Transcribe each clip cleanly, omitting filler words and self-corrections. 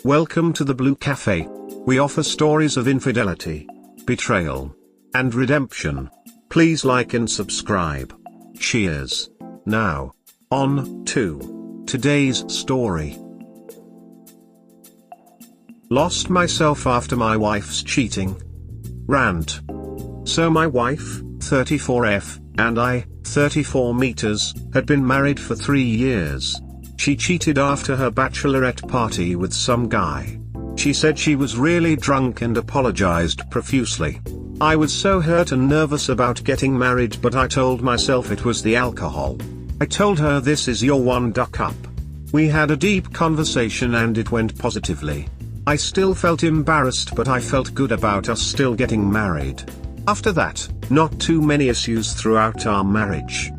Welcome to the Blue Cafe. We offer stories of infidelity, betrayal, and redemption. Please like and subscribe. Cheers. Now, on to today's story. Lost myself after my wife's cheating. Rant. So my wife, 34F, and I, 34 meters, had been married for 3 years. She cheated after her bachelorette party with some guy. She said she was really drunk and apologized profusely. I was so hurt and nervous about getting married, but I told myself it was the alcohol. I told her this is your one duck up. We had a deep conversation and it went positively. I still felt embarrassed, but I felt good about us still getting married. After that, not too many issues throughout our marriage.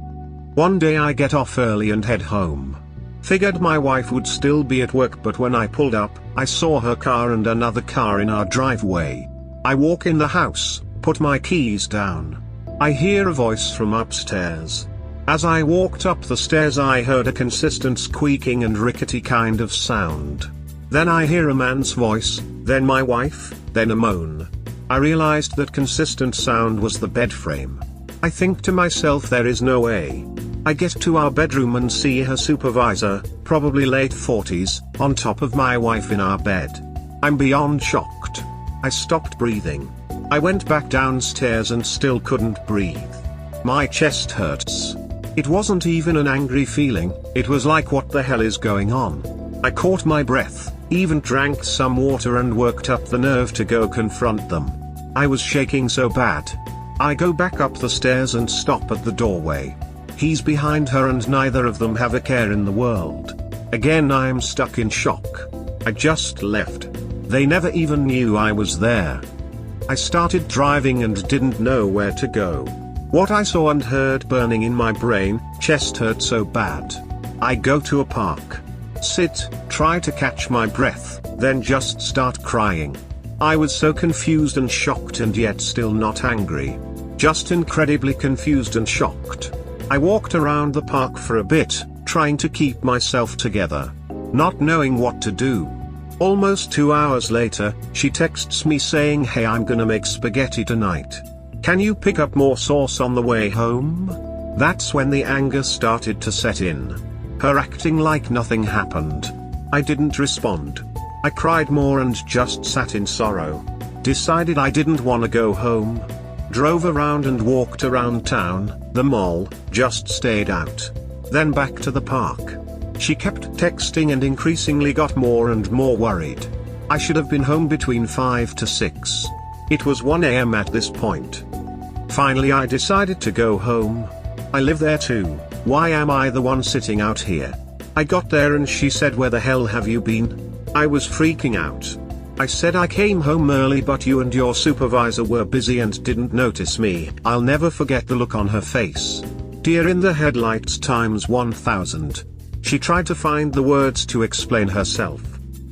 One day I get off early and head home. Figured my wife would still be at work, but when I pulled up, I saw her car and another car in our driveway. I walk in the house, put my keys down. I hear a voice from upstairs. As I walked up the stairs, I heard a consistent squeaking and rickety kind of sound. Then I hear a man's voice, then my wife, then a moan. I realized that consistent sound was the bed frame. I think to myself, there is no way. I get to our bedroom and see her supervisor, probably late 40s, on top of my wife in our bed. I'm beyond shocked. I stopped breathing. I went back downstairs and still couldn't breathe. My chest hurts. It wasn't even an angry feeling, it was like, what the hell is going on? I caught my breath, even drank some water and worked up the nerve to go confront them. I was shaking so bad. I go back up the stairs and stop at the doorway. He's behind her and neither of them have a care in the world. Again I'm stuck in shock. I just left. They never even knew I was there. I started driving and didn't know where to go. What I saw and heard burning in my brain, chest hurt so bad. I go to a park. Sit, try to catch my breath, then just start crying. I was so confused and shocked, and yet still not angry. Just incredibly confused and shocked. I walked around the park for a bit, trying to keep myself together. Not knowing what to do. Almost 2 hours later, she texts me saying, "Hey, I'm gonna make spaghetti tonight. Can you pick up more sauce on the way home?" That's when the anger started to set in. Her acting like nothing happened. I didn't respond. I cried more and just sat in sorrow. Decided I didn't want to go home. Drove around and walked around town, the mall, just stayed out. Then back to the park. She kept texting and increasingly got more and more worried. I should have been home between 5 to 6. It was 1 a.m. at this point. Finally I decided to go home. I live there too, why am I the one sitting out here? I got there and she said, "Where the hell have you been?" I was freaking out. I said I came home early, but you and your supervisor were busy and didn't notice me. I'll never forget the look on her face. Deer in the headlights times 1000. She tried to find the words to explain herself.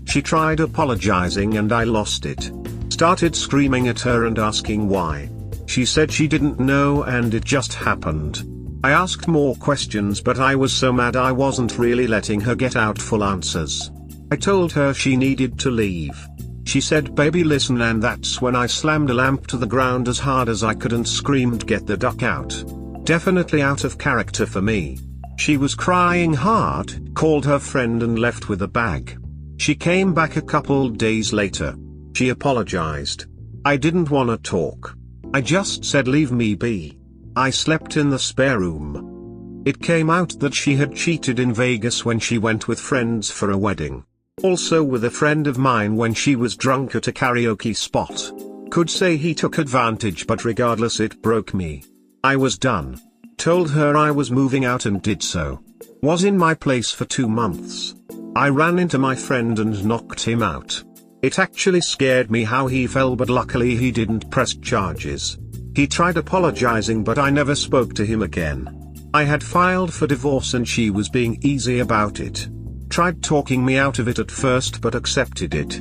She tried apologizing and I lost it. Started screaming at her and asking why. She said she didn't know and it just happened. I asked more questions, but I was so mad I wasn't really letting her get out full answers. I told her she needed to leave. She said, "Baby, listen," and that's when I slammed a lamp to the ground as hard as I could and screamed, "Get the duck out." Definitely out of character for me. She was crying hard, called her friend and left with a bag. She came back a couple days later. She apologized. I didn't want to talk. I just said, "Leave me be." I slept in the spare room. It came out that she had cheated in Vegas when she went with friends for a wedding. Also with a friend of mine when she was drunk at a karaoke spot. Could say he took advantage, but regardless it broke me. I was done. Told her I was moving out and did so. Was in my place for 2 months. I ran into my friend and knocked him out. It actually scared me how he fell, but luckily he didn't press charges. He tried apologizing, but I never spoke to him again. I had filed for divorce and she was being easy about it. Tried talking me out of it at first but accepted it.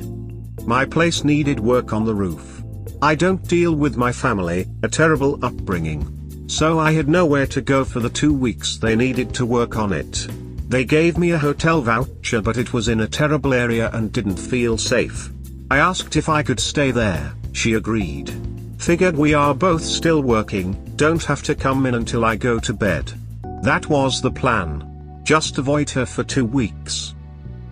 My place needed work on the roof. I don't deal with my family, a terrible upbringing. So I had nowhere to go for the 2 weeks they needed to work on it. They gave me a hotel voucher, but it was in a terrible area and didn't feel safe. I asked if I could stay there, she agreed. Figured we are both still working, don't have to come in until I go to bed. That was the plan. Just avoid her for 2 weeks.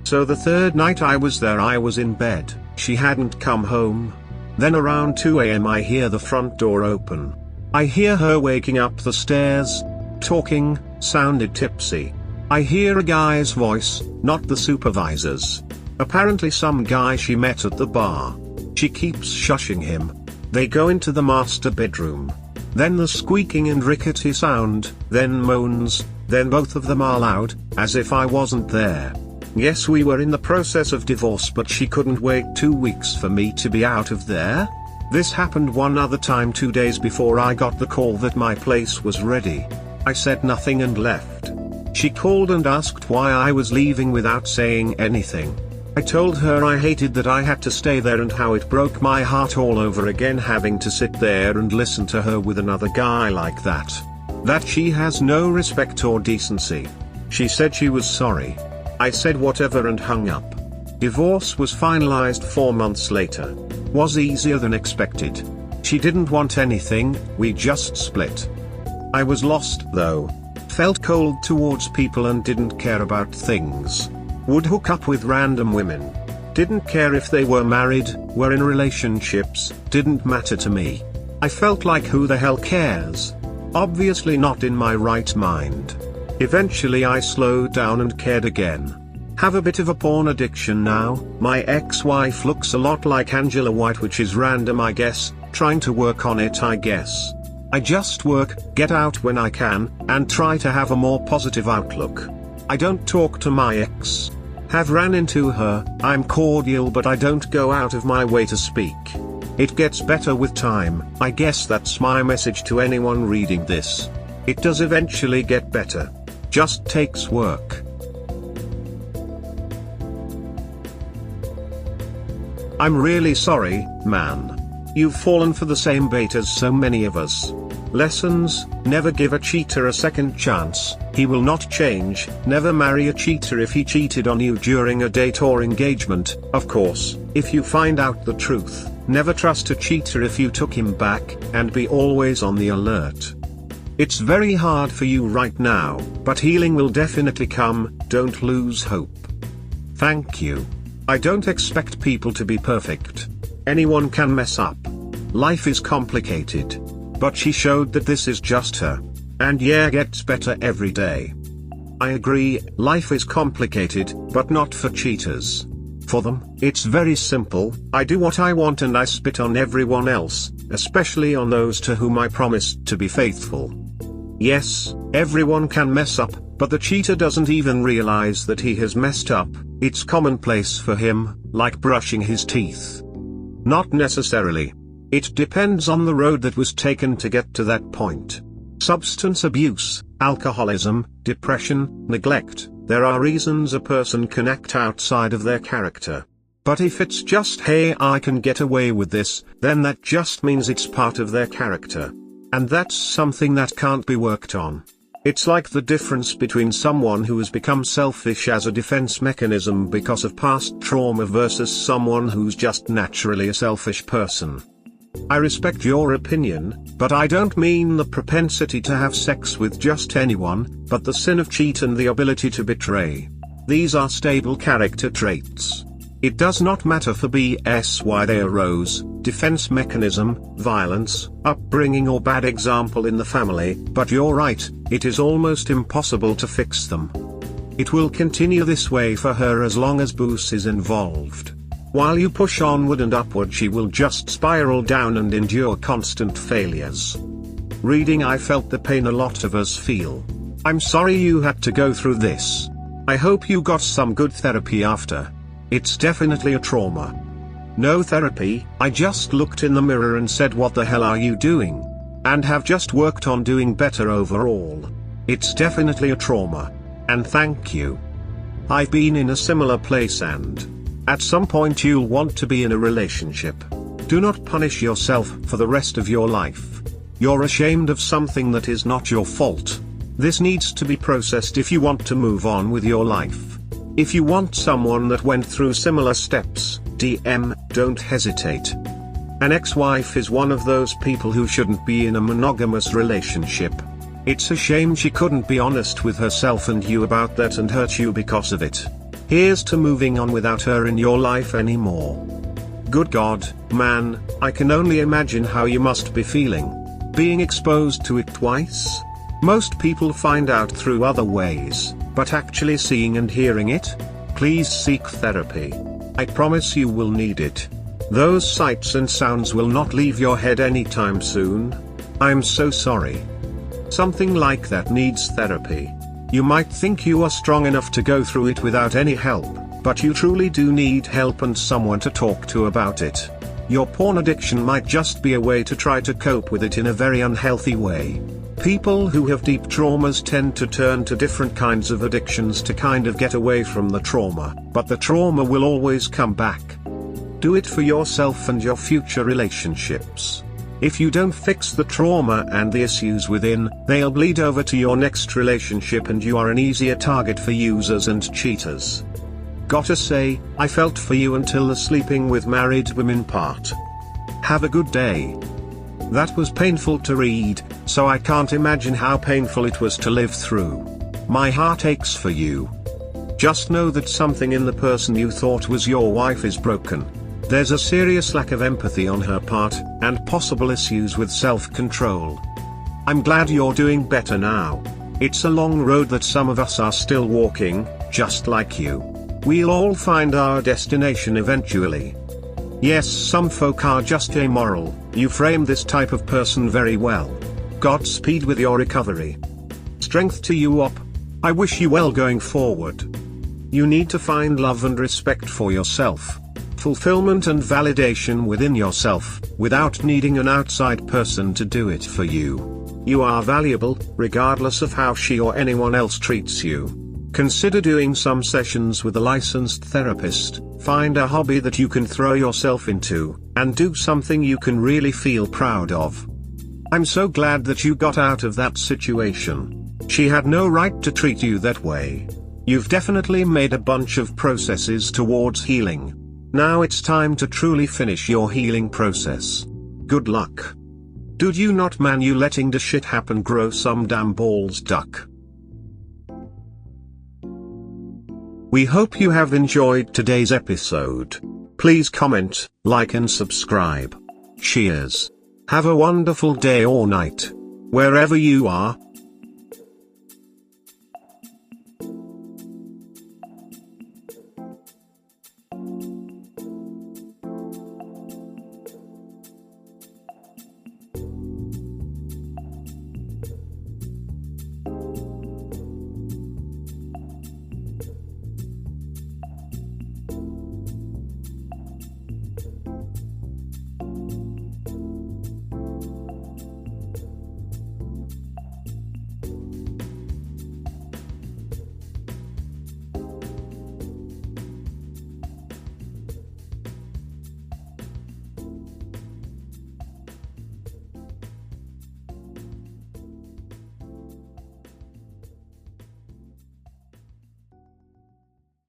So the third night I was there, I was in bed, she hadn't come home. Then around 2 a.m. I hear the front door open. I hear her waking up the stairs, talking, sounded tipsy. I hear a guy's voice, not the supervisor's. Apparently some guy she met at the bar. She keeps shushing him. They go into the master bedroom. Then the squeaking and rickety sound, then moans, then both of them are loud, as if I wasn't there. Yes, we were in the process of divorce, but she couldn't wait 2 weeks for me to be out of there. This happened one other time 2 days before I got the call that my place was ready. I said nothing and left. She called and asked why I was leaving without saying anything. I told her I hated that I had to stay there and how it broke my heart all over again having to sit there and listen to her with another guy like that. That she has no respect or decency. She said she was sorry. I said whatever and hung up. Divorce was finalized 4 months later. Was easier than expected. She didn't want anything, we just split. I was lost though. Felt cold towards people and didn't care about things. Would hook up with random women. Didn't care if they were married, were in relationships, didn't matter to me. I felt like who the hell cares? Obviously not in my right mind. Eventually I slowed down and cared again. Have a bit of a porn addiction now. My ex-wife looks a lot like Angela White, which is random I guess, trying to work on it I guess. I just work, get out when I can, and try to have a more positive outlook. I don't talk to my ex. Have ran into her, I'm cordial but I don't go out of my way to speak. It gets better with time, I guess that's my message to anyone reading this. It does eventually get better. Just takes work. I'm really sorry, man. You've fallen for the same bait as so many of us. Lessons: never give a cheater a second chance, he will not change. Never marry a cheater if he cheated on you during a date or engagement, of course, if you find out the truth. Never trust a cheater if you took him back, and be always on the alert. It's very hard for you right now, but healing will definitely come, don't lose hope. Thank you. I don't expect people to be perfect. Anyone can mess up. Life is complicated. But she showed that this is just her. And yeah, gets better every day. I agree, life is complicated, but not for cheaters. For them, it's very simple. I do what I want and I spit on everyone else, especially on those to whom I promised to be faithful. Yes, everyone can mess up, but the cheater doesn't even realize that he has messed up. It's commonplace for him, like brushing his teeth. Not necessarily. It depends on the road that was taken to get to that point. Substance abuse, alcoholism, depression, neglect, there are reasons a person can act outside of their character. But if it's just hey I can get away with this, then that just means it's part of their character. And that's something that can't be worked on. It's like the difference between someone who has become selfish as a defense mechanism because of past trauma versus someone who's just naturally a selfish person. I respect your opinion, but I don't mean the propensity to have sex with just anyone, but the sin of cheat and the ability to betray. These are stable character traits. It does not matter for BS why they arose, defense mechanism, violence, upbringing or bad example in the family, but you're right, it is almost impossible to fix them. It will continue this way for her as long as booze is involved. While you push onward and upward, she will just spiral down and endure constant failures. Reading, I felt the pain a lot of us feel. I'm sorry you had to go through this. I hope you got some good therapy after. It's definitely a trauma. No therapy, I just looked in the mirror and said what the hell are you doing? And have just worked on doing better overall. It's definitely a trauma. And thank you. I've been in a similar place and at some point you'll want to be in a relationship. Do not punish yourself for the rest of your life. You're ashamed of something that is not your fault. This needs to be processed if you want to move on with your life. If you want someone that went through similar steps, DM, don't hesitate. An ex-wife is one of those people who shouldn't be in a monogamous relationship. It's a shame she couldn't be honest with herself and you about that and hurt you because of it. Here's to moving on without her in your life anymore. Good God, man, I can only imagine how you must be feeling. Being exposed to it twice? Most people find out through other ways, but actually seeing and hearing it? Please seek therapy. I promise you will need it. Those sights and sounds will not leave your head anytime soon. I'm so sorry. Something like that needs therapy. You might think you are strong enough to go through it without any help, but you truly do need help and someone to talk to about it. Your porn addiction might just be a way to try to cope with it in a very unhealthy way. People who have deep traumas tend to turn to different kinds of addictions to kind of get away from the trauma, but the trauma will always come back. Do it for yourself and your future relationships. If you don't fix the trauma and the issues within, they'll bleed over to your next relationship and you are an easier target for users and cheaters. Gotta say, I felt for you until the sleeping with married women part. Have a good day. That was painful to read, so I can't imagine how painful it was to live through. My heart aches for you. Just know that something in the person you thought was your wife is broken. There's a serious lack of empathy on her part, and possible issues with self-control. I'm glad you're doing better now. It's a long road that some of us are still walking, just like you. We'll all find our destination eventually. Yes, some folk are just amoral. You frame this type of person very well. Godspeed with your recovery. Strength to you up. I wish you well going forward. You need to find love and respect for yourself. Fulfillment and validation within yourself, without needing an outside person to do it for you. You are valuable, regardless of how she or anyone else treats you. Consider doing some sessions with a licensed therapist, find a hobby that you can throw yourself into, and do something you can really feel proud of. I'm so glad that you got out of that situation. She had no right to treat you that way. You've definitely made a bunch of processes towards healing. Now it's time to truly finish your healing process. Good luck. Did you not, man? You letting the shit happen, grow some damn balls, duck. We hope you have enjoyed today's episode. Please comment, like and subscribe. Cheers. Have a wonderful day or night. Wherever you are.